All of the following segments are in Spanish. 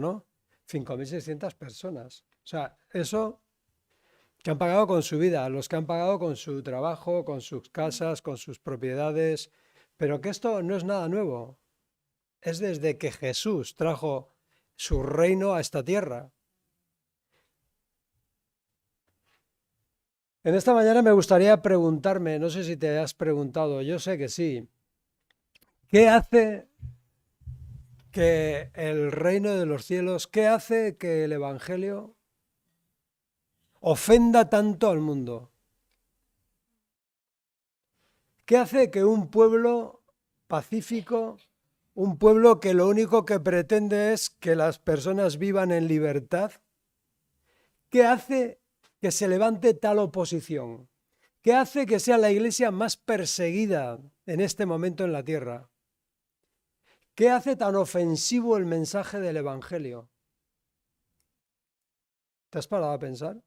¿no? 5.600 personas. O sea, eso que han pagado con su vida, los que han pagado con su trabajo, con sus casas, con sus propiedades, pero que esto no es nada nuevo. Es desde que Jesús trajo su reino a esta tierra. En esta mañana me gustaría preguntarme, no sé si te has preguntado, yo sé que sí, ¿qué hace que el reino de los cielos, qué hace que el Evangelio ofenda tanto al mundo? ¿Qué hace que un pueblo pacífico, un pueblo que lo único que pretende es que las personas vivan en libertad, qué hace que se levante tal oposición? ¿Qué hace que sea la iglesia más perseguida en este momento en la tierra? ¿Qué hace tan ofensivo el mensaje del Evangelio? ¿Te has parado a pensar?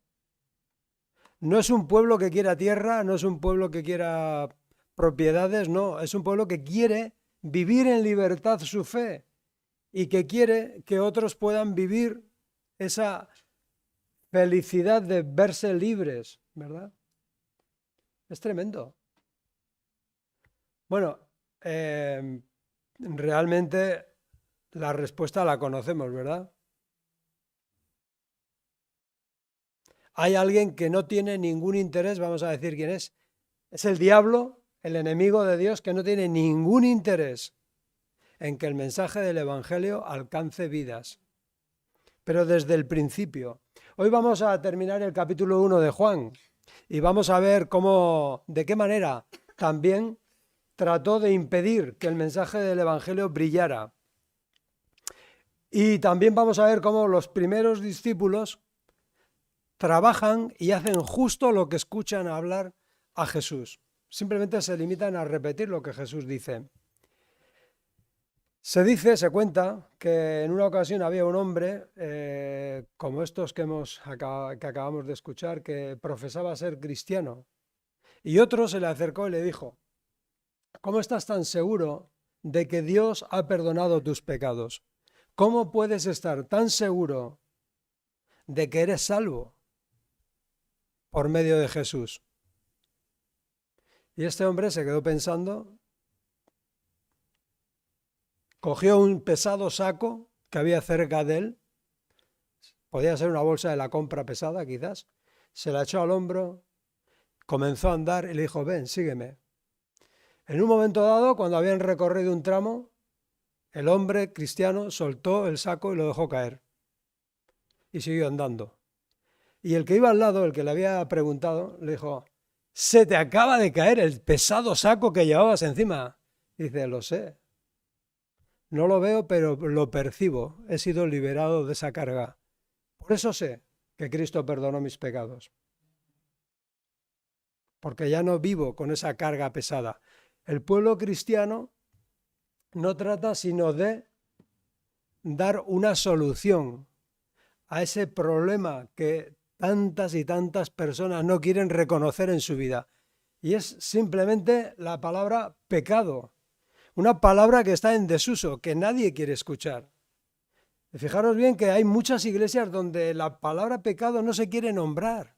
No es un pueblo que quiera tierra, no es un pueblo que quiera propiedades, no, es un pueblo que quiere vivir en libertad su fe y que quiere que otros puedan vivir esa felicidad de verse libres, ¿verdad? Es tremendo. Bueno, realmente la respuesta la conocemos, ¿verdad? Hay alguien que no tiene ningún interés, vamos a decir quién es. Es el diablo, el enemigo de Dios, que no tiene ningún interés en que el mensaje del Evangelio alcance vidas. Pero desde el principio. Hoy vamos a terminar el capítulo 1 de Juan y vamos a ver cómo, de qué manera también trató de impedir que el mensaje del Evangelio brillara. Y también vamos a ver cómo los primeros discípulos trabajan y hacen justo lo que escuchan hablar a Jesús. Simplemente se limitan a repetir lo que Jesús dice. Se cuenta que en una ocasión había un hombre, como estos que acabamos de escuchar, que profesaba ser cristiano. Y otro se le acercó y le dijo, ¿cómo estás tan seguro de que Dios ha perdonado tus pecados? ¿Cómo puedes estar tan seguro de que eres salvo por medio de Jesús? Y este hombre se quedó pensando, cogió un pesado saco que había cerca de él, podía ser una bolsa de la compra pesada quizás, se la echó al hombro, comenzó a andar y le dijo, ven, sígueme. En un momento dado, cuando habían recorrido un tramo, el hombre cristiano soltó el saco y lo dejó caer y siguió andando. Y el que iba al lado, el que le había preguntado, le dijo, se te acaba de caer el pesado saco que llevabas encima. Y dice, lo sé, no lo veo, pero lo percibo, he sido liberado de esa carga. Por eso sé que Cristo perdonó mis pecados, porque ya no vivo con esa carga pesada. El pueblo cristiano no trata sino de dar una solución a ese problema que tantas y tantas personas no quieren reconocer en su vida. Y es simplemente la palabra pecado, una palabra que está en desuso, que nadie quiere escuchar. Fijaros bien que hay muchas iglesias donde la palabra pecado no se quiere nombrar,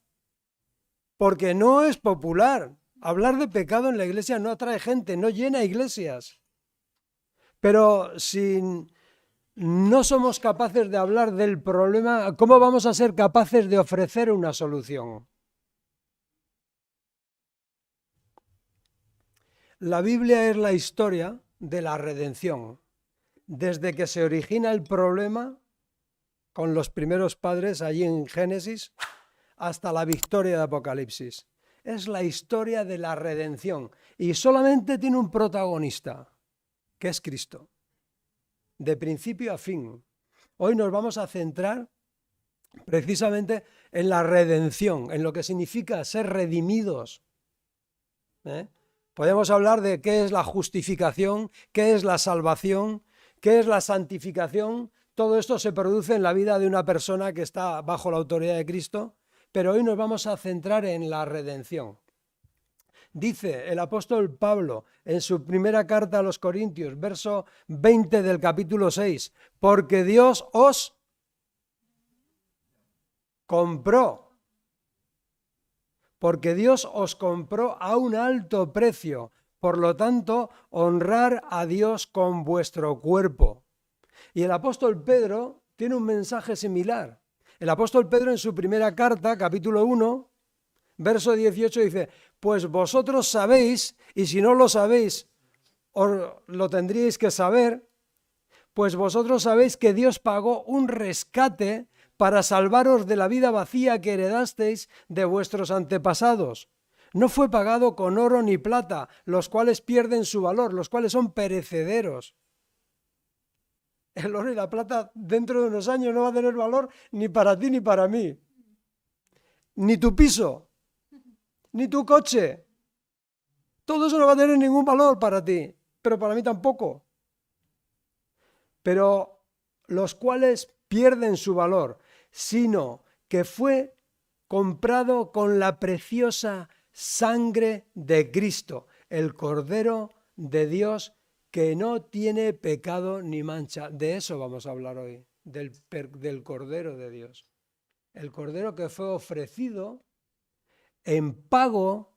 porque no es popular. Hablar de pecado en la iglesia no atrae gente, no llena iglesias. Pero si no somos capaces de hablar del problema, ¿cómo vamos a ser capaces de ofrecer una solución? La Biblia es la historia de la redención. Desde que se origina el problema con los primeros padres allí en Génesis hasta la victoria de Apocalipsis. Es la historia de la redención y solamente tiene un protagonista, que es Cristo, de principio a fin. Hoy nos vamos a centrar precisamente en la redención, en lo que significa ser redimidos. Podemos hablar de qué es la justificación, qué es la salvación, qué es la santificación. Todo esto se produce en la vida de una persona que está bajo la autoridad de Cristo, pero hoy nos vamos a centrar en la redención. Dice el apóstol Pablo en su primera carta a los Corintios, verso 20 del capítulo 6, porque Dios os compró. Porque Dios os compró a un alto precio. Por lo tanto, honrar a Dios con vuestro cuerpo. Y el apóstol Pedro tiene un mensaje similar. El apóstol Pedro en su primera carta, capítulo 1, verso 18, dice, pues vosotros sabéis, y si no lo sabéis, os lo tendríais que saber, pues vosotros sabéis que Dios pagó un rescate para salvaros de la vida vacía que heredasteis de vuestros antepasados. No fue pagado con oro ni plata, los cuales pierden su valor, los cuales son perecederos. El oro y la plata dentro de unos años no va a tener valor ni para ti ni para mí. Ni tu piso, ni tu coche. Todo eso no va a tener ningún valor para ti, pero para mí tampoco. Pero los cuales pierden su valor, sino que fue comprado con la preciosa sangre de Cristo, el Cordero de Dios que no tiene pecado ni mancha. De eso vamos a hablar hoy, del Cordero de Dios. El Cordero que fue ofrecido en pago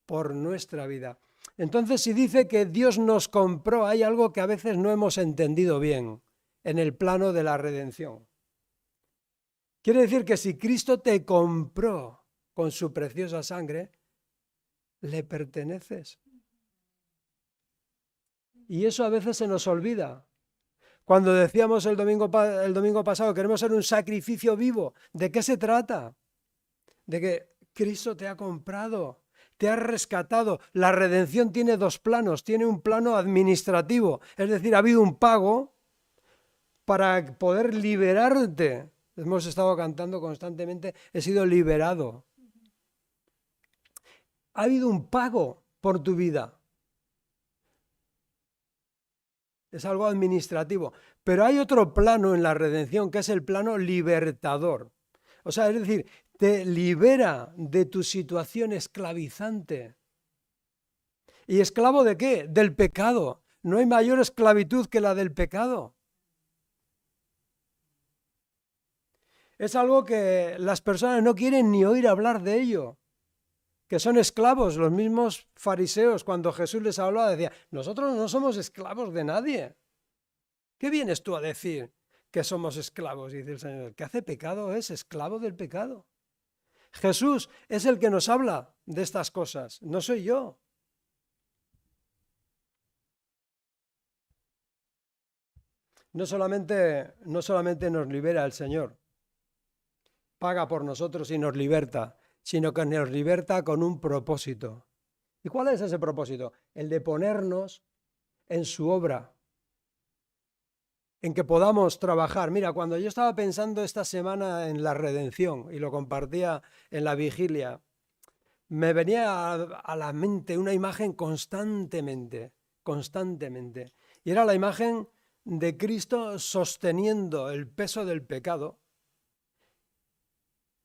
por nuestra vida. Entonces, si dice que Dios nos compró, hay algo que a veces no hemos entendido bien en el plano de la redención. Quiere decir que si Cristo te compró con su preciosa sangre, le perteneces. Y eso a veces se nos olvida. Cuando decíamos el domingo pasado, queremos ser un sacrificio vivo. ¿De qué se trata? De que Cristo te ha comprado, te ha rescatado. La redención tiene dos planos. Tiene un plano administrativo, es decir, ha habido un pago para poder liberarte. Hemos estado cantando constantemente, he sido liberado. Ha habido un pago por tu vida. Es algo administrativo. Pero hay otro plano en la redención que es el plano libertador. O sea, es decir, te libera de tu situación esclavizante. ¿Y esclavo de qué? Del pecado. No hay mayor esclavitud que la del pecado. Es algo que las personas no quieren ni oír hablar de ello. Que son esclavos. Los mismos fariseos, cuando Jesús les hablaba, decían, nosotros no somos esclavos de nadie. ¿Qué vienes tú a decir que somos esclavos? Y dice el Señor, el que hace pecado es esclavo del pecado. Jesús es el que nos habla de estas cosas, no soy yo. No solamente nos libera el Señor, paga por nosotros y nos liberta, sino que nos liberta con un propósito. ¿Y cuál es ese propósito? El de ponernos en su obra, en que podamos trabajar. Mira, cuando yo estaba pensando esta semana en la redención y lo compartía en la vigilia, me venía a la mente una imagen constantemente. Y era la imagen de Cristo sosteniendo el peso del pecado.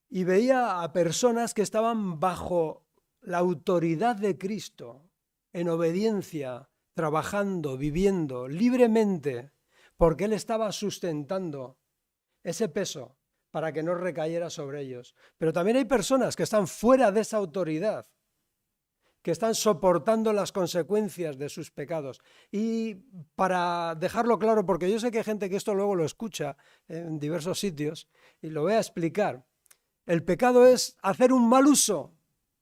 Y veía a personas que estaban bajo la autoridad de Cristo, en obediencia, trabajando, viviendo libremente, porque Él estaba sustentando ese peso para que no recayera sobre ellos. Pero también hay personas que están fuera de esa autoridad, que están soportando las consecuencias de sus pecados. Y para dejarlo claro, porque yo sé que hay gente que esto luego lo escucha en diversos sitios, y lo voy a explicar. El pecado es hacer un mal uso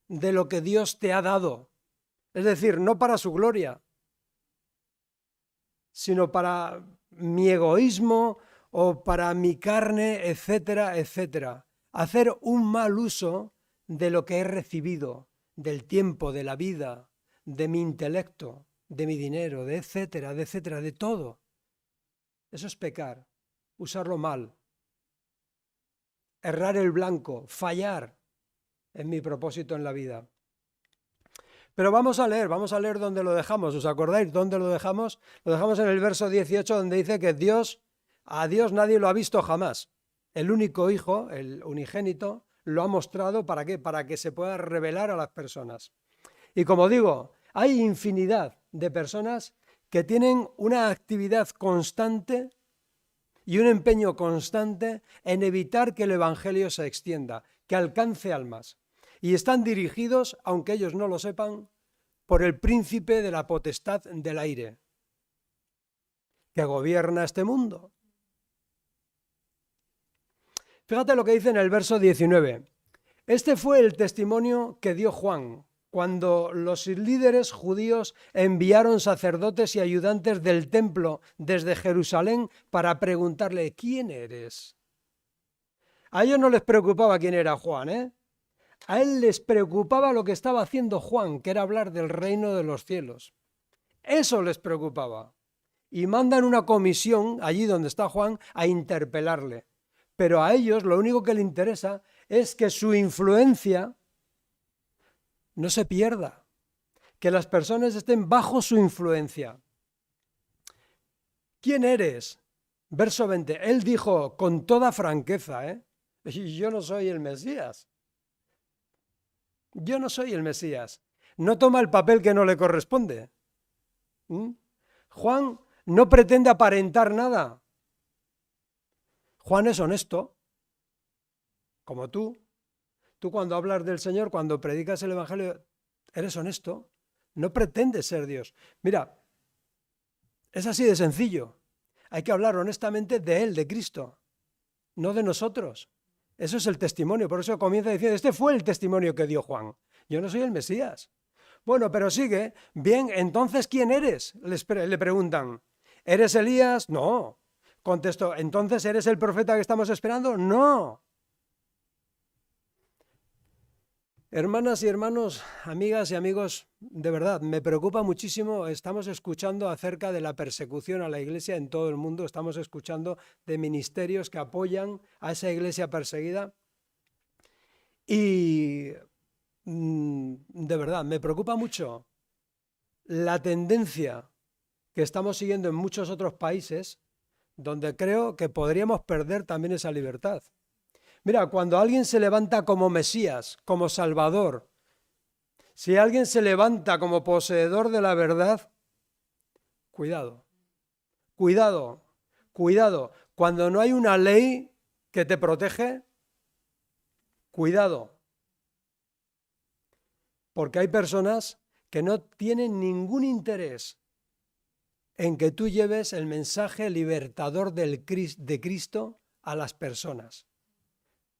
de lo que Dios te ha dado. Es decir, no para su gloria, sino para mi egoísmo o para mi carne, etcétera, etcétera. Hacer un mal uso de lo que he recibido, del tiempo, de la vida, de mi intelecto, de mi dinero, de etcétera, de todo. Eso es pecar, usarlo mal, errar el blanco, fallar en mi propósito en la vida. Pero vamos a leer dónde lo dejamos. ¿Os acordáis dónde lo dejamos? Lo dejamos en el verso 18, donde dice que a Dios nadie lo ha visto jamás. El único Hijo, el unigénito, lo ha mostrado. ¿Para qué? Para que se pueda revelar a las personas. Y como digo, hay infinidad de personas que tienen una actividad constante y un empeño constante en evitar que el Evangelio se extienda, que alcance almas. Y están dirigidos, aunque ellos no lo sepan, por el príncipe de la potestad del aire, que gobierna este mundo. Fíjate lo que dice en el verso 19. Este fue el testimonio que dio Juan cuando los líderes judíos enviaron sacerdotes y ayudantes del templo desde Jerusalén para preguntarle: ¿quién eres? A ellos no les preocupaba quién era Juan, ¿eh? A él les preocupaba lo que estaba haciendo Juan, que era hablar del reino de los cielos. Eso les preocupaba. Y mandan una comisión allí donde está Juan a interpelarle. Pero a ellos lo único que les interesa es que su influencia no se pierda, que las personas estén bajo su influencia. ¿Quién eres? Verso 20. Él dijo con toda franqueza, yo no soy el Mesías. Yo no soy el Mesías. No toma el papel que no le corresponde. Juan no pretende aparentar nada. Juan es honesto, como tú. Tú cuando hablas del Señor, cuando predicas el Evangelio, eres honesto. No pretendes ser Dios. Mira, es así de sencillo. Hay que hablar honestamente de Él, de Cristo, no de nosotros. Eso es el testimonio. Por eso comienza diciendo: este fue el testimonio que dio Juan. Yo no soy el Mesías. Bueno, pero sigue. Bien, entonces, ¿quién eres? Le preguntan. ¿Eres Elías? No. Contestó: ¿entonces eres el profeta que estamos esperando? No. Hermanas y hermanos, amigas y amigos, de verdad, me preocupa muchísimo. Estamos escuchando acerca de la persecución a la iglesia en todo el mundo. Estamos escuchando de ministerios que apoyan a esa iglesia perseguida. Y de verdad, me preocupa mucho la tendencia que estamos siguiendo en muchos otros países, donde creo que podríamos perder también esa libertad. Mira, cuando alguien se levanta como Mesías, como Salvador, si alguien se levanta como poseedor de la verdad, cuidado, cuidado, cuidado. Cuando no hay una ley que te protege, cuidado. Porque hay personas que no tienen ningún interés en que tú lleves el mensaje libertador de Cristo a las personas.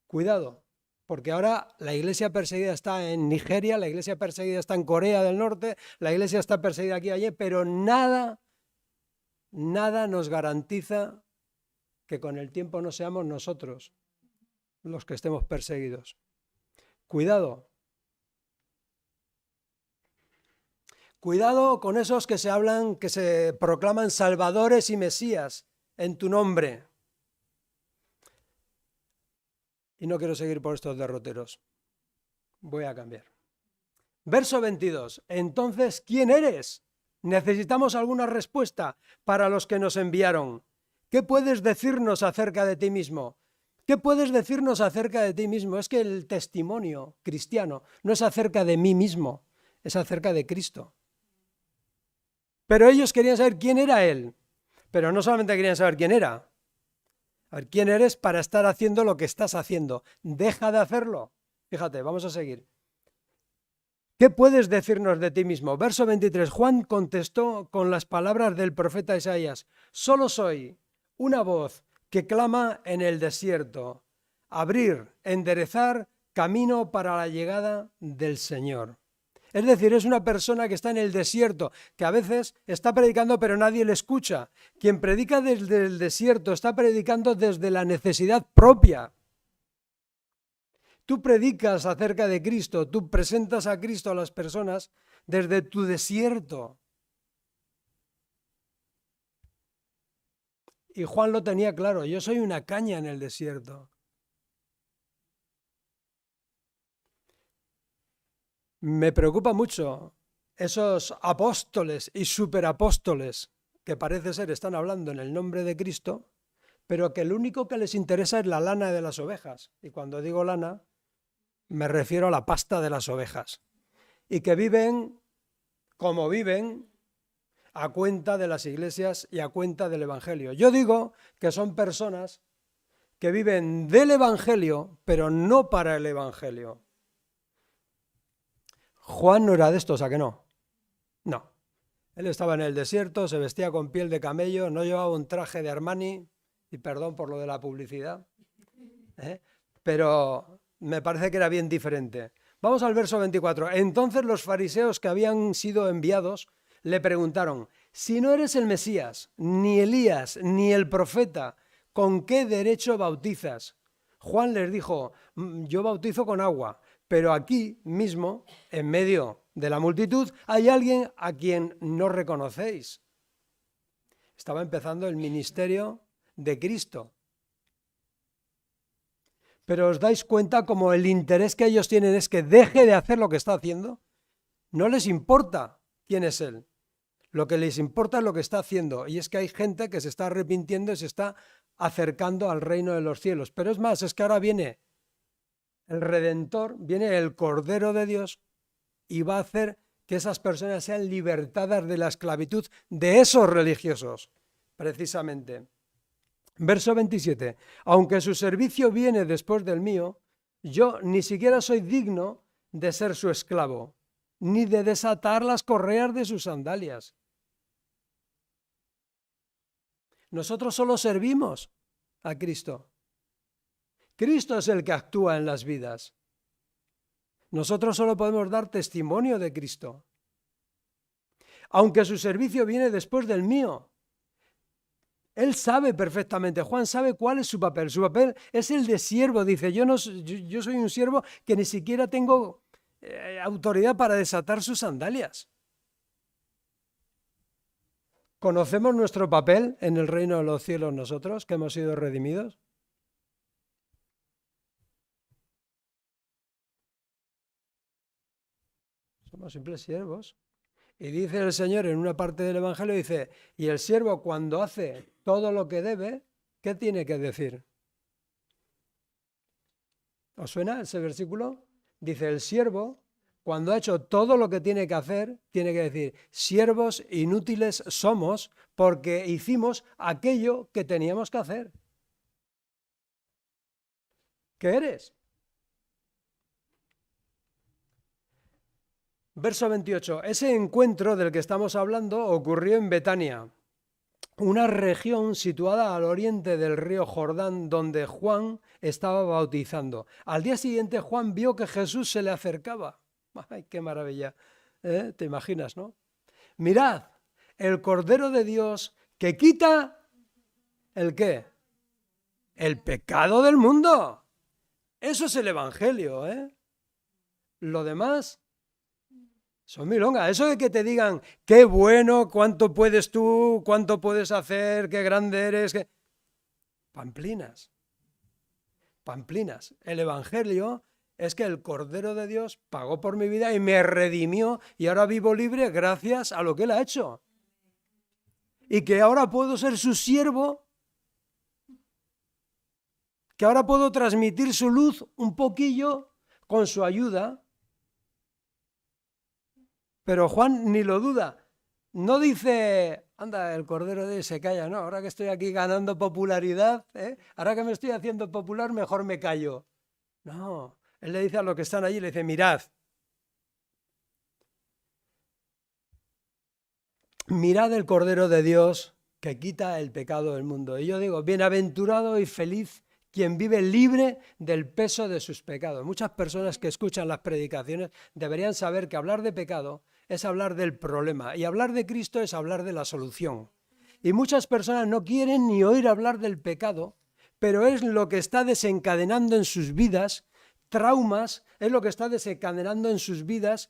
Cuidado, porque ahora la iglesia perseguida está en Nigeria, la iglesia perseguida está en Corea del Norte, la iglesia está perseguida aquí y allí, pero nada nos garantiza que con el tiempo no seamos nosotros los que estemos perseguidos. Cuidado. Cuidado con esos que se proclaman salvadores y mesías en tu nombre. Y no quiero seguir por estos derroteros. Voy a cambiar. Verso 22. Entonces, ¿quién eres? Necesitamos alguna respuesta para los que nos enviaron. ¿Qué puedes decirnos acerca de ti mismo? ¿Qué puedes decirnos acerca de ti mismo? Es que el testimonio cristiano no es acerca de mí mismo, es acerca de Cristo. Pero ellos querían saber quién era Él. Pero no solamente querían saber quién era. A ver, ¿quién eres para estar haciendo lo que estás haciendo? Deja de hacerlo. Fíjate, vamos a seguir. ¿Qué puedes decirnos de ti mismo? Verso 23. Juan contestó con las palabras del profeta Isaías: solo soy una voz que clama en el desierto. Abrir, enderezar camino para la llegada del Señor. Es decir, es una persona que está en el desierto, que a veces está predicando pero nadie le escucha. Quien predica desde el desierto está predicando desde la necesidad propia. Tú predicas acerca de Cristo, tú presentas a Cristo a las personas desde tu desierto. Y Juan lo tenía claro: yo soy una caña en el desierto. Me preocupa mucho esos apóstoles y superapóstoles que parece ser están hablando en el nombre de Cristo, pero que lo único que les interesa es la lana de las ovejas. Y cuando digo lana, me refiero a la pasta de las ovejas, y que viven como viven a cuenta de las iglesias y a cuenta del Evangelio. Yo digo que son personas que viven del Evangelio, pero no para el Evangelio. Juan no era de estos, ¿a que no? No. Él estaba en el desierto, se vestía con piel de camello, no llevaba un traje de Armani, y perdón por lo de la publicidad, pero me parece que era bien diferente. Vamos al verso 24. Entonces los fariseos que habían sido enviados le preguntaron, si no eres el Mesías, ni Elías, ni el profeta, ¿con qué derecho bautizas? Juan les dijo, yo bautizo con agua, pero aquí mismo, en medio de la multitud, hay alguien a quien no reconocéis. Estaba empezando el ministerio de Cristo. Pero os dais cuenta como el interés que ellos tienen es que deje de hacer lo que está haciendo. No les importa quién es él. Lo que les importa es lo que está haciendo. Y es que hay gente que se está arrepintiendo y se está acercando al reino de los cielos. Pero es más, es que ahora viene el Redentor, viene el Cordero de Dios y va a hacer que esas personas sean libertadas de la esclavitud de esos religiosos, precisamente. Verso 27. Aunque su servicio viene después del mío, yo ni siquiera soy digno de ser su esclavo, ni de desatar las correas de sus sandalias. Nosotros solo servimos a Cristo. Cristo es el que actúa en las vidas. Nosotros solo podemos dar testimonio de Cristo. Aunque su servicio viene después del mío. Él sabe perfectamente, Juan sabe cuál es su papel. Su papel es el de siervo. Dice, yo soy un siervo que ni siquiera tengo autoridad para desatar sus sandalias. ¿Conocemos nuestro papel en el reino de los cielos nosotros, que hemos sido redimidos? Somos simples siervos. Y dice el Señor en una parte del Evangelio, dice, y el siervo cuando hace todo lo que debe, ¿qué tiene que decir? ¿Os suena ese versículo? Dice, el siervo cuando ha hecho todo lo que tiene que hacer, tiene que decir, siervos inútiles somos porque hicimos aquello que teníamos que hacer. ¿Qué eres? Verso 28. Ese encuentro del que estamos hablando ocurrió en Betania, una región situada al oriente del río Jordán donde Juan estaba bautizando. Al día siguiente Juan vio que Jesús se le acercaba. ¡Ay, qué maravilla! ¿Te imaginas, no? Mirad, el Cordero de Dios que quita ¿el qué? El pecado del mundo. Eso es el Evangelio, ¿eh? Lo demás son milongas. Eso de que te digan, qué bueno, cuánto puedes tú, cuánto puedes hacer, qué grande eres. Pamplinas. Pamplinas. El Evangelio es que el Cordero de Dios pagó por mi vida y me redimió y ahora vivo libre gracias a lo que Él ha hecho. Y que ahora puedo ser su siervo, que ahora puedo transmitir su luz un poquillo con su ayuda. Pero Juan ni lo duda. No dice, anda, el Cordero de Dios se calla, no, ahora que estoy aquí ganando popularidad, ahora que me estoy haciendo popular, mejor me callo. No, él le dice a los que están allí, le dice, mirad el Cordero de Dios que quita el pecado del mundo. Y yo digo, bienaventurado y feliz quien vive libre del peso de sus pecados. Muchas personas que escuchan las predicaciones deberían saber que hablar de pecado es hablar del problema y hablar de Cristo es hablar de la solución. Y muchas personas no quieren ni oír hablar del pecado, pero es lo que está desencadenando en sus vidas traumas, es lo que está desencadenando en sus vidas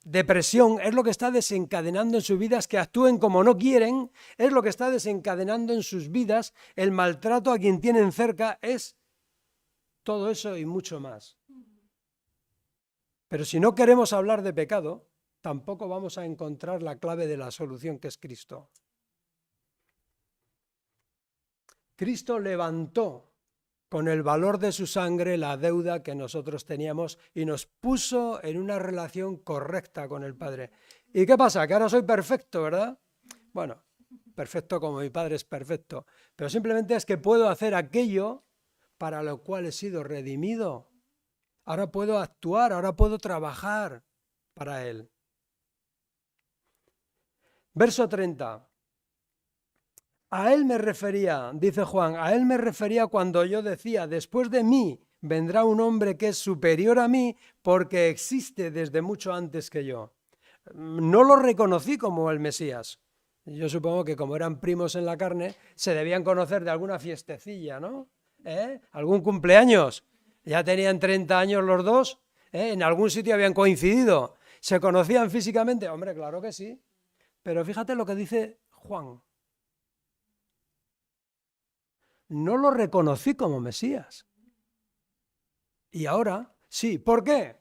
depresión, es lo que está desencadenando en sus vidas que actúen como no quieren, es lo que está desencadenando en sus vidas el maltrato a quien tienen cerca, es todo eso y mucho más. Pero si no queremos hablar de pecado, tampoco vamos a encontrar la clave de la solución, que es Cristo. Cristo levantó con el valor de su sangre la deuda que nosotros teníamos y nos puso en una relación correcta con el Padre. ¿Y qué pasa? Que ahora soy perfecto, ¿verdad? Bueno, perfecto como mi Padre es perfecto, pero simplemente es que puedo hacer aquello para lo cual he sido redimido. Ahora puedo actuar, ahora puedo trabajar para Él. Verso 30. A Él me refería, dice Juan, a Él me refería cuando yo decía, después de mí vendrá un hombre que es superior a mí porque existe desde mucho antes que yo. No lo reconocí como el Mesías. Yo supongo que como eran primos en la carne, se debían conocer de alguna fiestecilla, ¿no? ¿Algún cumpleaños? Ya tenían 30 años los dos, en algún sitio habían coincidido. ¿Se conocían físicamente? Hombre, claro que sí. Pero fíjate lo que dice Juan. No lo reconocí como Mesías. Y ahora, sí. ¿Por qué?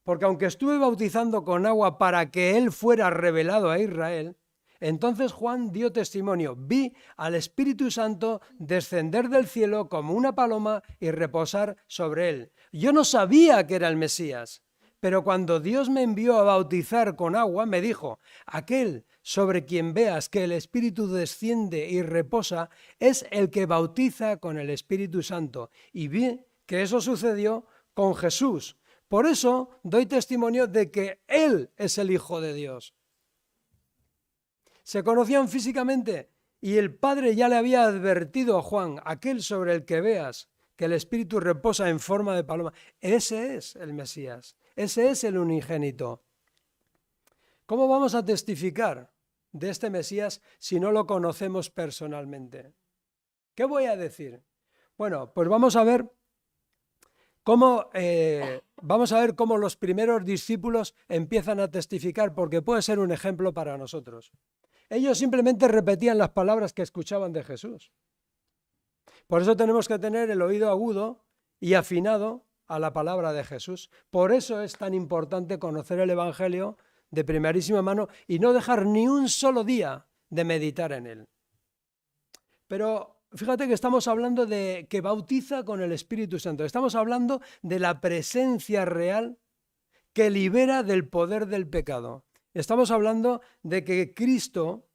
Porque aunque estuve bautizando con agua para que Él fuera revelado a Israel, entonces Juan dio testimonio. Vi al Espíritu Santo descender del cielo como una paloma y reposar sobre Él. Yo no sabía que era el Mesías, pero cuando Dios me envió a bautizar con agua, me dijo, aquel sobre quien veas que el Espíritu desciende y reposa es el que bautiza con el Espíritu Santo. Y vi que eso sucedió con Jesús. Por eso doy testimonio de que Él es el Hijo de Dios. Se conocían físicamente y el Padre ya le había advertido a Juan, aquel sobre el que veas que el Espíritu reposa en forma de paloma. Ese es el Mesías, ese es el unigénito. ¿Cómo vamos a testificar de este Mesías si no lo conocemos personalmente? ¿Qué voy a decir? Bueno, pues vamos a ver cómo los primeros discípulos empiezan a testificar, porque puede ser un ejemplo para nosotros. Ellos simplemente repetían las palabras que escuchaban de Jesús. Por eso tenemos que tener el oído agudo y afinado a la palabra de Jesús. Por eso es tan importante conocer el Evangelio de primerísima mano y no dejar ni un solo día de meditar en él. Pero fíjate que estamos hablando de que bautiza con el Espíritu Santo. Estamos hablando de la presencia real que libera del poder del pecado. Estamos hablando de que Cristo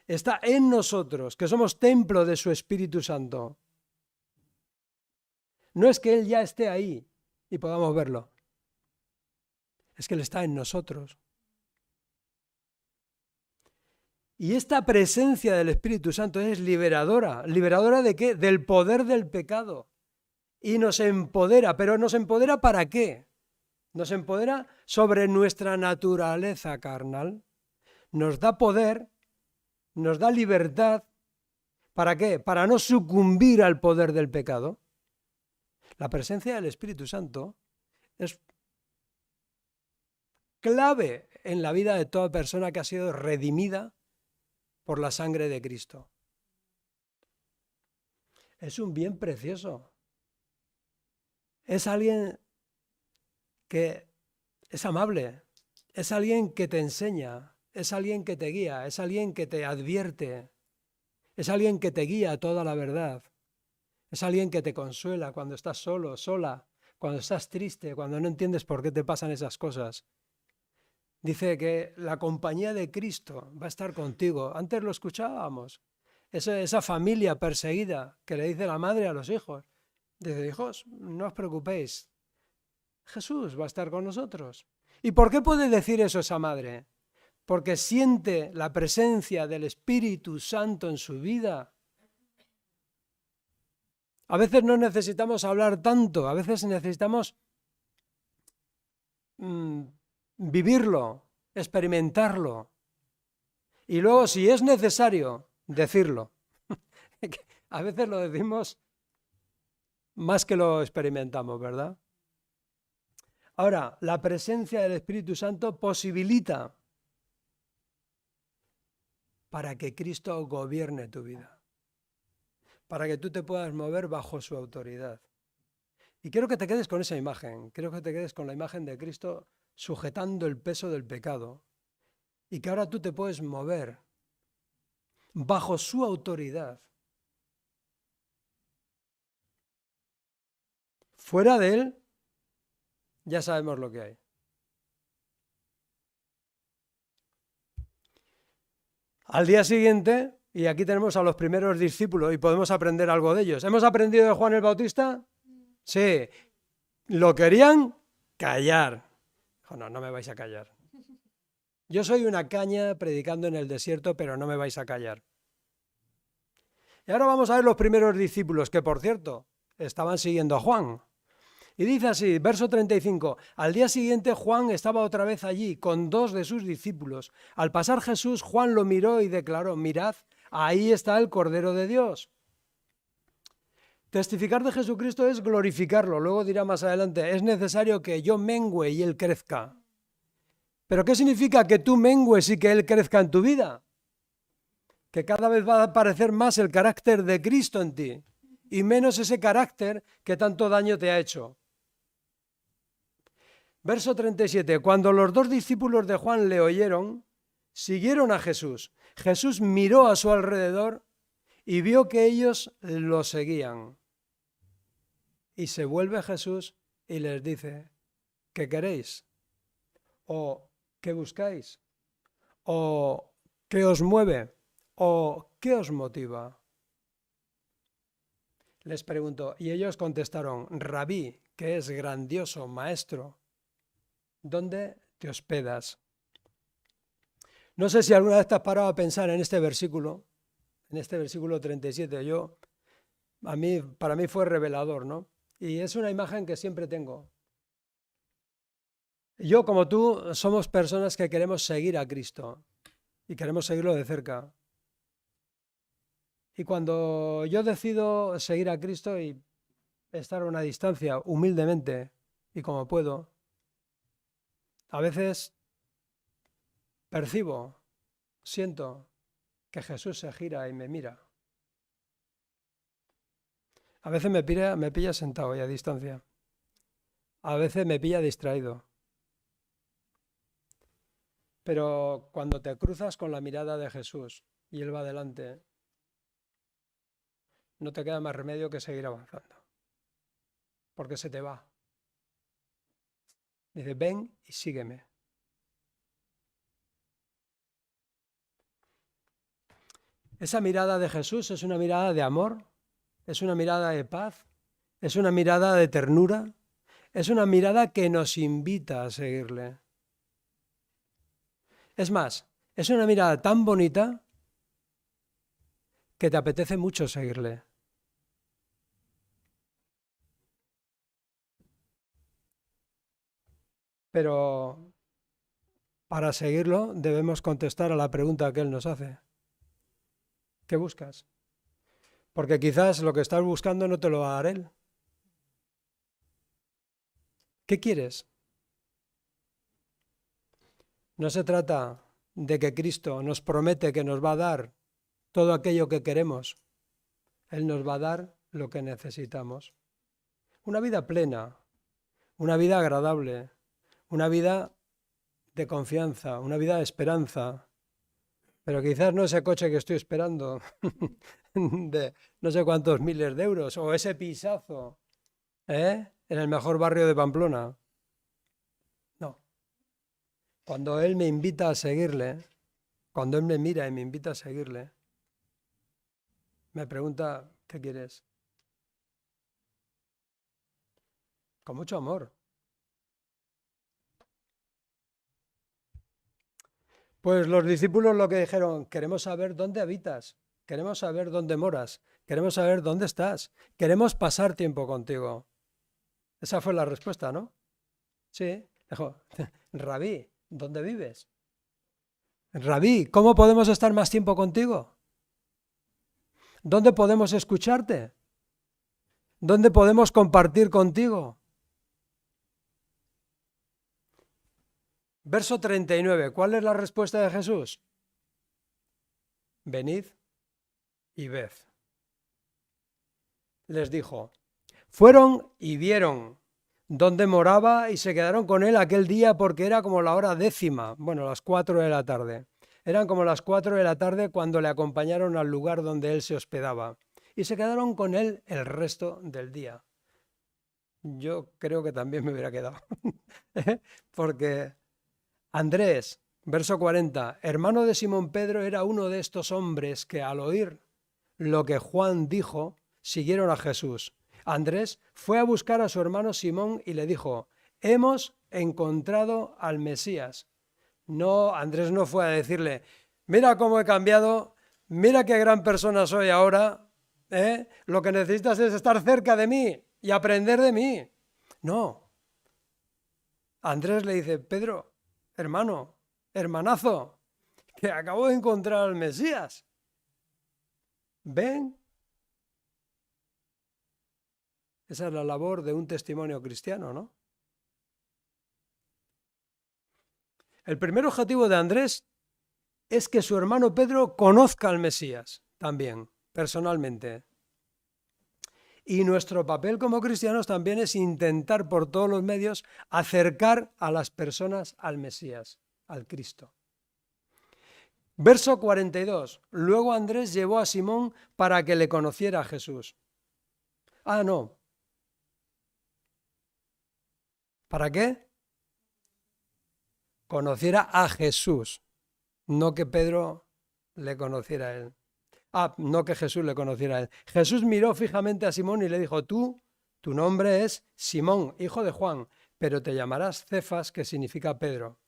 está en nosotros, que somos templo de su Espíritu Santo. No es que Él ya esté ahí y podamos verlo. Es que Él está en nosotros. Y esta presencia del Espíritu Santo es liberadora. ¿Liberadora de qué? Del poder del pecado. Y nos empodera. ¿Pero nos empodera para qué? Nos empodera sobre nuestra naturaleza carnal. Nos da poder, nos da libertad. ¿Para qué? Para no sucumbir al poder del pecado. La presencia del Espíritu Santo es clave en la vida de toda persona que ha sido redimida por la sangre de Cristo. Es un bien precioso. Es alguien que es amable, es alguien que te enseña, es alguien que te guía, es alguien que te advierte, es alguien que te guía a toda la verdad, es alguien que te consuela cuando estás solo, sola, cuando estás triste, cuando no entiendes por qué te pasan esas cosas. Dice que la compañía de Cristo va a estar contigo. Antes lo escuchábamos. Esa familia perseguida que le dice la madre a los hijos. Dice, hijos, no os preocupéis. Jesús va a estar con nosotros. ¿Y por qué puede decir eso esa madre? Porque siente la presencia del Espíritu Santo en su vida. A veces no necesitamos hablar tanto, a veces necesitamos vivirlo, experimentarlo. Y luego, si es necesario, decirlo. A veces lo decimos más que lo experimentamos, ¿verdad? Ahora, la presencia del Espíritu Santo posibilita para que Cristo gobierne tu vida, para que tú te puedas mover bajo su autoridad. Y quiero que te quedes con esa imagen, quiero que te quedes con la imagen de Cristo sujetando el peso del pecado y que ahora tú te puedes mover bajo su autoridad. Fuera de él, ya sabemos lo que hay. Al día siguiente, y aquí tenemos a los primeros discípulos y podemos aprender algo de ellos. ¿Hemos aprendido de Juan el Bautista? Sí. Lo querían callar. Dijo, no me vais a callar. Yo soy una caña predicando en el desierto, pero no me vais a callar. Y ahora vamos a ver los primeros discípulos, que por cierto, estaban siguiendo a Juan. Y dice así, verso 35, al día siguiente Juan estaba otra vez allí con 2 de sus discípulos. Al pasar Jesús, Juan lo miró y declaró, mirad, ahí está el Cordero de Dios. Testificar de Jesucristo es glorificarlo. Luego dirá más adelante, es necesario que yo mengüe y Él crezca. ¿Pero qué significa que tú mengues y que Él crezca en tu vida? Que cada vez va a aparecer más el carácter de Cristo en ti y menos ese carácter que tanto daño te ha hecho. Verso 37. Cuando los 2 discípulos de Juan le oyeron, siguieron a Jesús. Jesús miró a su alrededor y vio que ellos lo seguían. Y se vuelve Jesús y les dice, ¿qué queréis? ¿O qué buscáis? ¿O qué os mueve? ¿O qué os motiva? Les preguntó, y ellos contestaron, Rabí, que es grandioso, maestro, ¿dónde te hospedas? No sé si alguna vez te has parado a pensar en este versículo 37. Para mí fue revelador, ¿no? Y es una imagen que siempre tengo. Yo, como tú, somos personas que queremos seguir a Cristo y queremos seguirlo de cerca. Y cuando yo decido seguir a Cristo y estar a una distancia, humildemente y como puedo, a veces percibo, siento que Jesús se gira y me mira. A veces me pilla sentado y a distancia. A veces me pilla distraído. Pero cuando te cruzas con la mirada de Jesús y Él va adelante, no te queda más remedio que seguir avanzando. Porque se te va. Dice, ven y sígueme. Esa mirada de Jesús es una mirada de amor, es una mirada de paz, es una mirada de ternura, es una mirada que nos invita a seguirle. Es más, es una mirada tan bonita que te apetece mucho seguirle. Pero para seguirlo debemos contestar a la pregunta que Él nos hace. ¿Qué buscas? Porque quizás lo que estás buscando no te lo va a dar Él. ¿Qué quieres? No se trata de que Cristo nos promete que nos va a dar todo aquello que queremos. Él nos va a dar lo que necesitamos. Una vida plena, una vida agradable, una vida de confianza, una vida de esperanza. Pero quizás no ese coche que estoy esperando de no sé cuántos miles de euros o ese pisazo en el mejor barrio de Pamplona. No. Cuando Él me invita a seguirle, cuando Él me mira y me invita a seguirle, me pregunta, ¿qué quieres? Con mucho amor. Pues los discípulos lo que dijeron, queremos saber dónde habitas, queremos saber dónde moras, queremos saber dónde estás, queremos pasar tiempo contigo. Esa fue la respuesta, ¿no? Sí, dijo, Rabí, ¿dónde vives? Rabí, ¿cómo podemos estar más tiempo contigo? ¿Dónde podemos escucharte? ¿Dónde podemos compartir contigo? Verso 39, ¿cuál es la respuesta de Jesús? Venid y ved. Les dijo, fueron y vieron dónde moraba y se quedaron con él aquel día porque era como la hora 10:00, bueno, las 4 de la tarde. Eran como las 4 de la tarde cuando le acompañaron al lugar donde él se hospedaba y se quedaron con él el resto del día. yo creo que también me hubiera quedado. Porque Andrés, verso 40, hermano de Simón Pedro, era uno de estos hombres que al oír lo que Juan dijo, siguieron a Jesús. Andrés fue a buscar a su hermano Simón y le dijo, hemos encontrado al Mesías. No, Andrés no fue a decirle, mira cómo he cambiado, mira qué gran persona soy ahora, lo que necesitas es estar cerca de mí y aprender de mí. No. Andrés le dice, Pedro, hermano, hermanazo, que acabo de encontrar al Mesías. Ven. Esa es la labor de un testimonio cristiano, ¿no? El primer objetivo de Andrés es que su hermano Pedro conozca al Mesías también, personalmente. Y nuestro papel como cristianos también es intentar por todos los medios acercar a las personas al Mesías, al Cristo. Verso 42. Luego Andrés llevó a Simón para que le conociera a Jesús. Ah, no. ¿Para qué? Conociera a Jesús, no que Pedro le conociera a él. No que Jesús le conociera a él. Jesús miró fijamente a Simón y le dijo, tu nombre es Simón, hijo de Juan, pero te llamarás Cefas, que significa Pedro.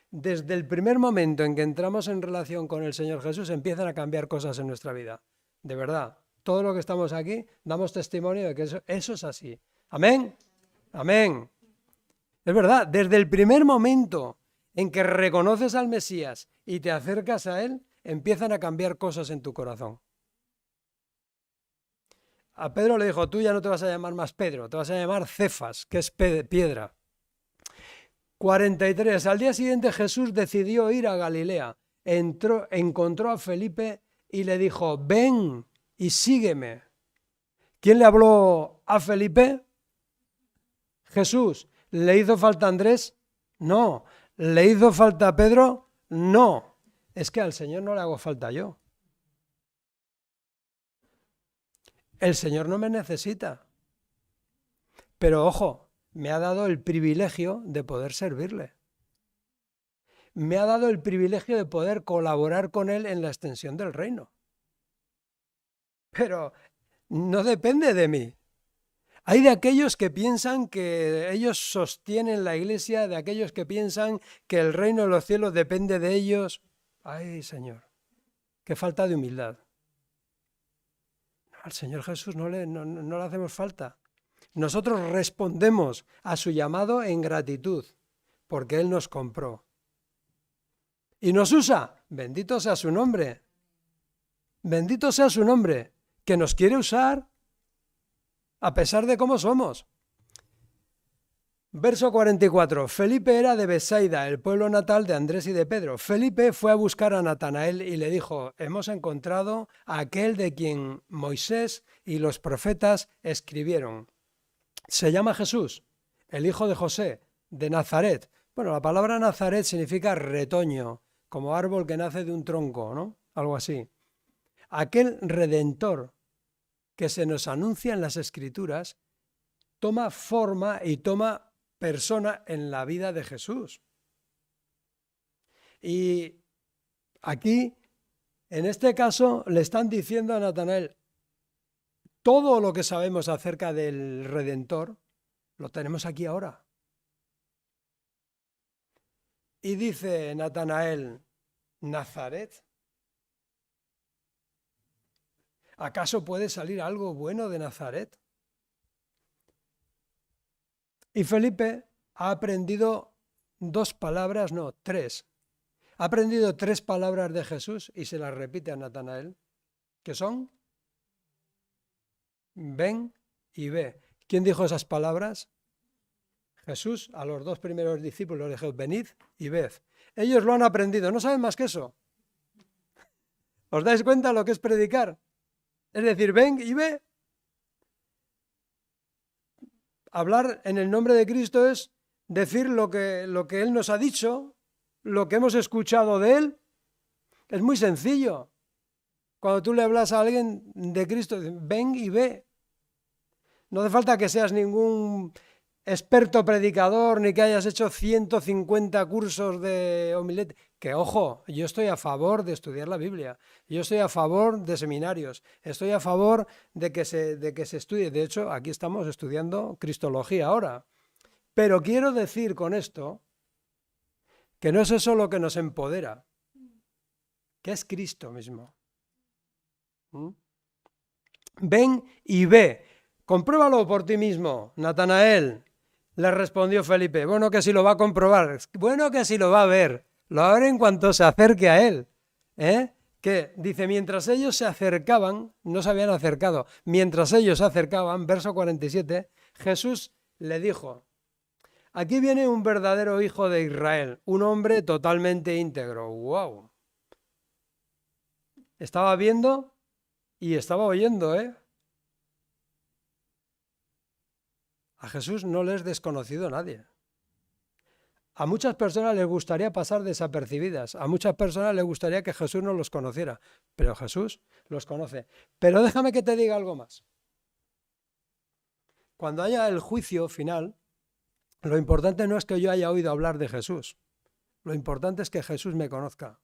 Desde el primer momento en que entramos en relación con el Señor Jesús, empiezan a cambiar cosas en nuestra vida. De verdad, todo lo que estamos aquí, damos testimonio de que eso es así. Amén. Amén. Es verdad, desde el primer momento en que reconoces al Mesías y te acercas a Él, empiezan a cambiar cosas en tu corazón. A Pedro le dijo, tú ya no te vas a llamar más Pedro, te vas a llamar Cefas, que es piedra. 43. Al día siguiente Jesús decidió ir a Galilea. Encontró a Felipe y le dijo, ven y sígueme. ¿Quién le habló a Felipe? Jesús. ¿Le hizo falta Andrés? No. ¿Le hizo falta Pedro? No. Es que al Señor no le hago falta yo. El Señor no me necesita. Pero ojo, me ha dado el privilegio de poder servirle. Me ha dado el privilegio de poder colaborar con Él en la extensión del reino. Pero no depende de mí. Hay de aquellos que piensan que ellos sostienen la iglesia, de aquellos que piensan que el reino de los cielos depende de ellos. Ay, Señor, qué falta de humildad. Al Señor Jesús no le hacemos falta. Nosotros respondemos a su llamado en gratitud, porque Él nos compró. Y nos usa. Bendito sea su nombre. Bendito sea su nombre, que nos quiere usar a pesar de cómo somos. Verso 44. Felipe era de Betsaida, el pueblo natal de Andrés y de Pedro. Felipe fue a buscar a Natanael y le dijo, hemos encontrado a aquel de quien Moisés y los profetas escribieron. Se llama Jesús, el hijo de José, de Nazaret. Bueno, la palabra Nazaret significa retoño, como árbol que nace de un tronco, ¿no? Algo así. Aquel redentor que se nos anuncia en las Escrituras toma forma y toma persona en la vida de Jesús. Y aquí, en este caso, le están diciendo a Natanael, todo lo que sabemos acerca del Redentor, lo tenemos aquí ahora. Y dice Natanael, ¿Nazaret? ¿Acaso puede salir algo bueno de Nazaret? Y Felipe ha aprendido tres. Ha aprendido 3 palabras de Jesús y se las repite a Natanael, que son, ven y ve. ¿Quién dijo esas palabras? Jesús a los 2 primeros discípulos le dijo, venid y ved. Ellos lo han aprendido, no saben más que eso. ¿Os dais cuenta lo que es predicar? Es decir, ven y ve. Hablar en el nombre de Cristo es decir lo que Él nos ha dicho, lo que hemos escuchado de Él. Es muy sencillo. Cuando tú le hablas a alguien de Cristo, ven y ve. No hace falta que seas ningún experto predicador ni que hayas hecho 150 cursos de homilética. Que ojo, yo estoy a favor de estudiar la Biblia, yo estoy a favor de seminarios, estoy a favor de que se estudie. De hecho, aquí estamos estudiando Cristología ahora. Pero quiero decir con esto que no es eso lo que nos empodera, que es Cristo mismo. Ven y ve, compruébalo por ti mismo, Natanael. Le respondió Felipe, bueno que si lo va a comprobar, bueno que si lo va a ver, lo va a ver en cuanto se acerque a él. Que dice, mientras ellos se acercaban, no se habían acercado, mientras ellos se acercaban, verso 47, Jesús le dijo, aquí viene un verdadero hijo de Israel, un hombre totalmente íntegro. ¡Wow! Estaba viendo y estaba oyendo, A Jesús no le es desconocido nadie. A muchas personas les gustaría pasar desapercibidas, a muchas personas les gustaría que Jesús no los conociera, pero Jesús los conoce. Pero déjame que te diga algo más. Cuando haya el juicio final, lo importante no es que yo haya oído hablar de Jesús, lo importante es que Jesús me conozca.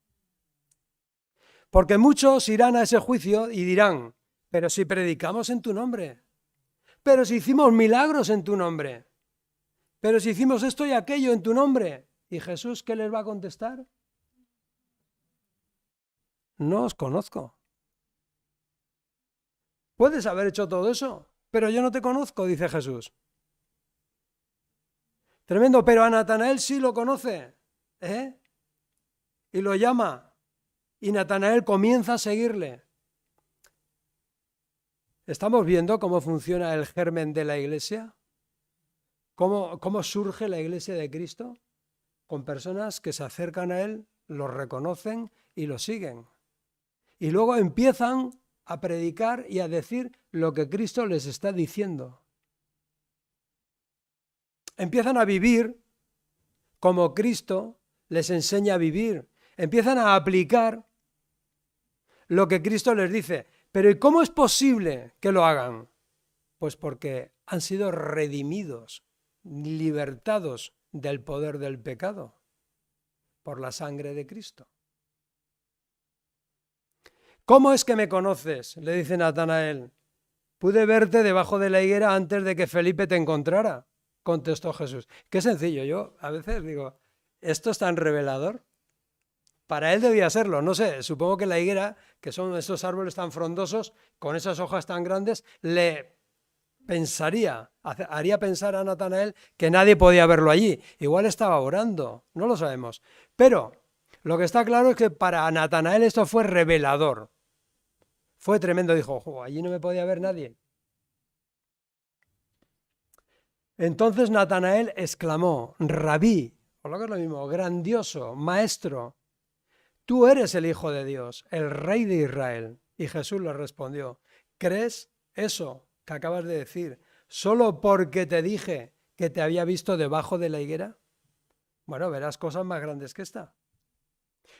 Porque muchos irán a ese juicio y dirán, pero si predicamos en tu nombre, pero si hicimos milagros en tu nombre, pero si hicimos esto y aquello en tu nombre. ¿Y Jesús qué les va a contestar? No os conozco. Puedes haber hecho todo eso, pero yo no te conozco, dice Jesús. Tremendo, pero a Natanael sí lo conoce, y lo llama, y Natanael comienza a seguirle. ¿Estamos viendo cómo funciona el germen de la iglesia? ¿Cómo surge la iglesia de Cristo? Con personas que se acercan a Él, lo reconocen y lo siguen. Y luego empiezan a predicar y a decir lo que Cristo les está diciendo. Empiezan a vivir como Cristo les enseña a vivir. Empiezan a aplicar lo que Cristo les dice. Pero ¿y cómo es posible que lo hagan? Pues porque han sido redimidos, libertados del poder del pecado por la sangre de Cristo. ¿Cómo es que me conoces?, le dice Natanael. Pude verte debajo de la higuera antes de que Felipe te encontrara, contestó Jesús. Qué sencillo, yo a veces digo, ¿esto es tan revelador? Para él debía serlo, no sé, supongo que la higuera, que son esos árboles tan frondosos, con esas hojas tan grandes, haría pensar a Natanael que nadie podía verlo allí. Igual estaba orando, no lo sabemos. Pero lo que está claro es que para Natanael esto fue revelador. Fue tremendo, dijo, allí no me podía ver nadie. Entonces Natanael exclamó, Rabí, o lo que es lo mismo, grandioso, maestro, tú eres el Hijo de Dios, el Rey de Israel. Y Jesús le respondió, ¿crees eso que acabas de decir solo porque te dije que te había visto debajo de la higuera? Bueno, verás cosas más grandes que esta.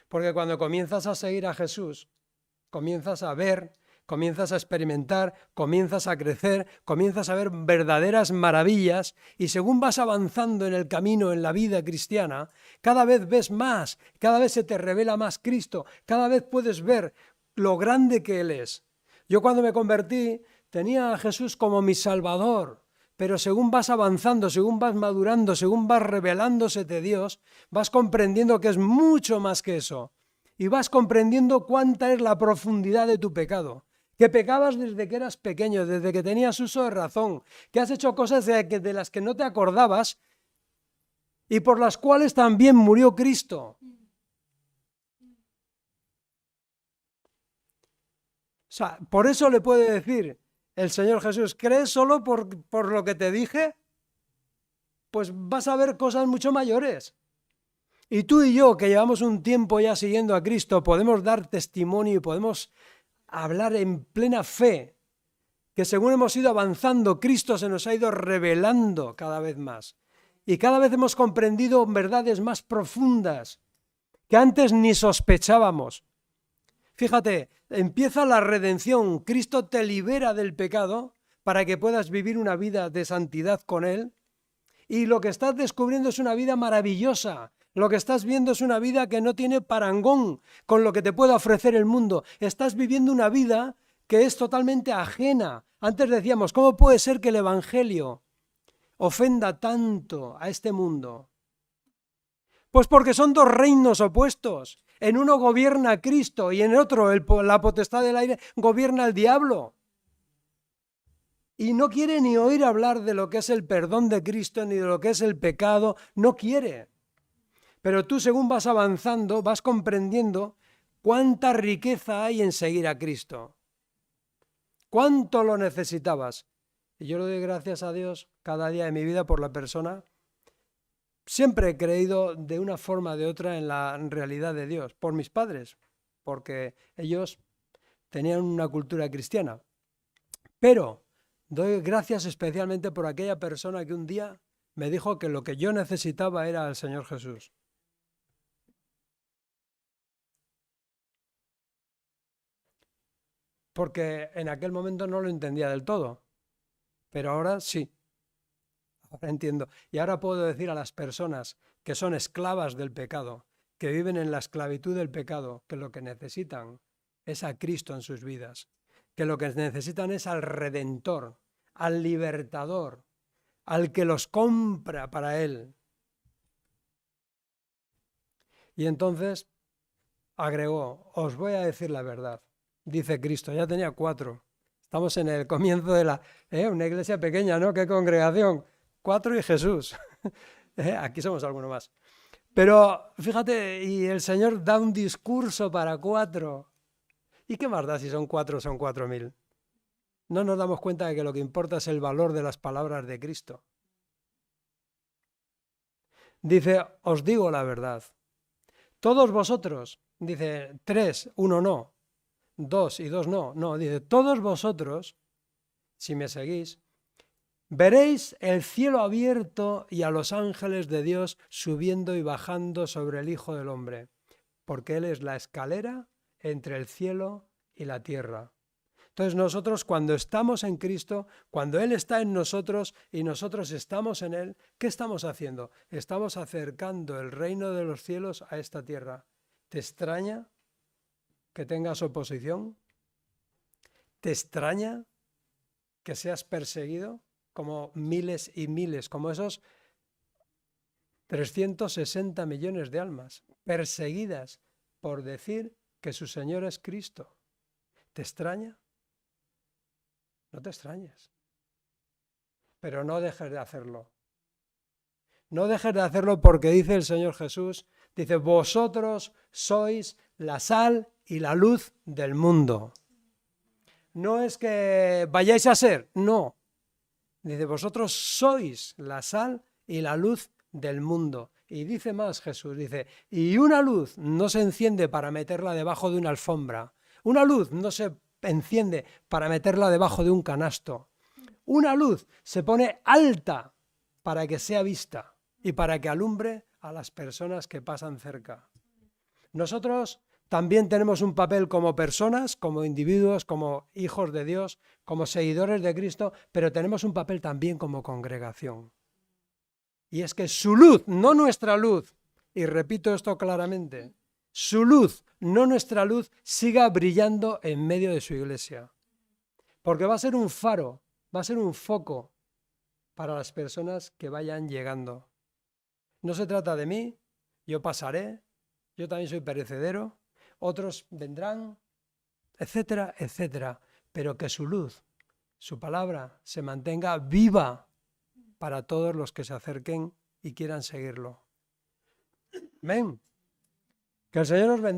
Porque cuando comienzas a seguir a Jesús, comienzas a ver, comienzas a experimentar, comienzas a crecer, comienzas a ver verdaderas maravillas y según vas avanzando en el camino, en la vida cristiana, cada vez ves más, cada vez se te revela más Cristo, cada vez puedes ver lo grande que Él es. Yo cuando me convertí tenía a Jesús como mi Salvador, pero según vas avanzando, según vas madurando, según vas revelándosete Dios, vas comprendiendo que es mucho más que eso. Y vas comprendiendo cuánta es la profundidad de tu pecado. Que pecabas desde que eras pequeño, desde que tenías uso de razón, que has hecho cosas de las que no te acordabas y por las cuales también murió Cristo. O sea, por eso le puede decir el Señor Jesús, ¿crees solo por lo que te dije? Pues vas a ver cosas mucho mayores. Y tú y yo, que llevamos un tiempo ya siguiendo a Cristo, podemos dar testimonio y podemos hablar en plena fe, que según hemos ido avanzando, Cristo se nos ha ido revelando cada vez más. Y cada vez hemos comprendido verdades más profundas que antes ni sospechábamos. Fíjate, empieza la redención, Cristo te libera del pecado para que puedas vivir una vida de santidad con Él. Y lo que estás descubriendo es una vida maravillosa. Lo que estás viendo es una vida que no tiene parangón con lo que te pueda ofrecer el mundo. Estás viviendo una vida que es totalmente ajena. Antes decíamos, ¿cómo puede ser que el Evangelio ofenda tanto a este mundo? Pues porque son dos reinos opuestos. En uno gobierna Cristo y en otro la potestad del aire gobierna el diablo. Y no quiere ni oír hablar de lo que es el perdón de Cristo ni de lo que es el pecado. No quiere. Pero tú, según vas avanzando, vas comprendiendo cuánta riqueza hay en seguir a Cristo. Cuánto lo necesitabas. Y yo le doy gracias a Dios cada día de mi vida por la persona. Siempre he creído de una forma o de otra en la realidad de Dios, por mis padres, porque ellos tenían una cultura cristiana. Pero doy gracias especialmente por aquella persona que un día me dijo que lo que yo necesitaba era al Señor Jesús. Porque en aquel momento no lo entendía del todo, pero ahora sí. Ahora entiendo. Y ahora puedo decir a las personas que son esclavas del pecado, que viven en la esclavitud del pecado, que lo que necesitan es a Cristo en sus vidas, que lo que necesitan es al Redentor, al Libertador, al que los compra para Él. Y entonces agregó, os voy a decir la verdad, dice Cristo, ya tenía 4. Estamos en el comienzo de una iglesia pequeña, ¿no? ¡Qué congregación! 4 y Jesús. Aquí somos alguno más. Pero fíjate, y el Señor da un discurso para 4. ¿Y qué más da si son 4 o son 4.000? No nos damos cuenta de que lo que importa es el valor de las palabras de Cristo. Dice, os digo la verdad. Todos vosotros, dice 3, 1 no, 2 y 2 no. No, dice, todos vosotros, si me seguís, veréis el cielo abierto y a los ángeles de Dios subiendo y bajando sobre el Hijo del Hombre, porque Él es la escalera entre el cielo y la tierra. Entonces nosotros cuando estamos en Cristo, cuando Él está en nosotros y nosotros estamos en Él, ¿qué estamos haciendo? Estamos acercando el reino de los cielos a esta tierra. ¿Te extraña que tengas oposición? ¿Te extraña que seas perseguido? Como miles y miles, como esos 360 millones de almas perseguidas por decir que su Señor es Cristo. ¿Te extraña? No te extrañes. Pero no dejes de hacerlo. No dejes de hacerlo porque dice el Señor Jesús, dice, vosotros sois la sal y la luz del mundo. No es que vayáis a ser, no. Dice, vosotros sois la sal y la luz del mundo. Y dice más Jesús, dice, y una luz no se enciende para meterla debajo de una alfombra. Una luz no se enciende para meterla debajo de un canasto. Una luz se pone alta para que sea vista y para que alumbre a las personas que pasan cerca. Nosotros también tenemos un papel como personas, como individuos, como hijos de Dios, como seguidores de Cristo, pero tenemos un papel también como congregación. Y es que su luz, no nuestra luz, y repito esto claramente, su luz, no nuestra luz, siga brillando en medio de su iglesia. Porque va a ser un faro, va a ser un foco para las personas que vayan llegando. No se trata de mí, yo pasaré, yo también soy perecedero, otros vendrán, etcétera, etcétera. Pero que su luz, su palabra, se mantenga viva para todos los que se acerquen y quieran seguirlo. Amén. Que el Señor nos bendiga.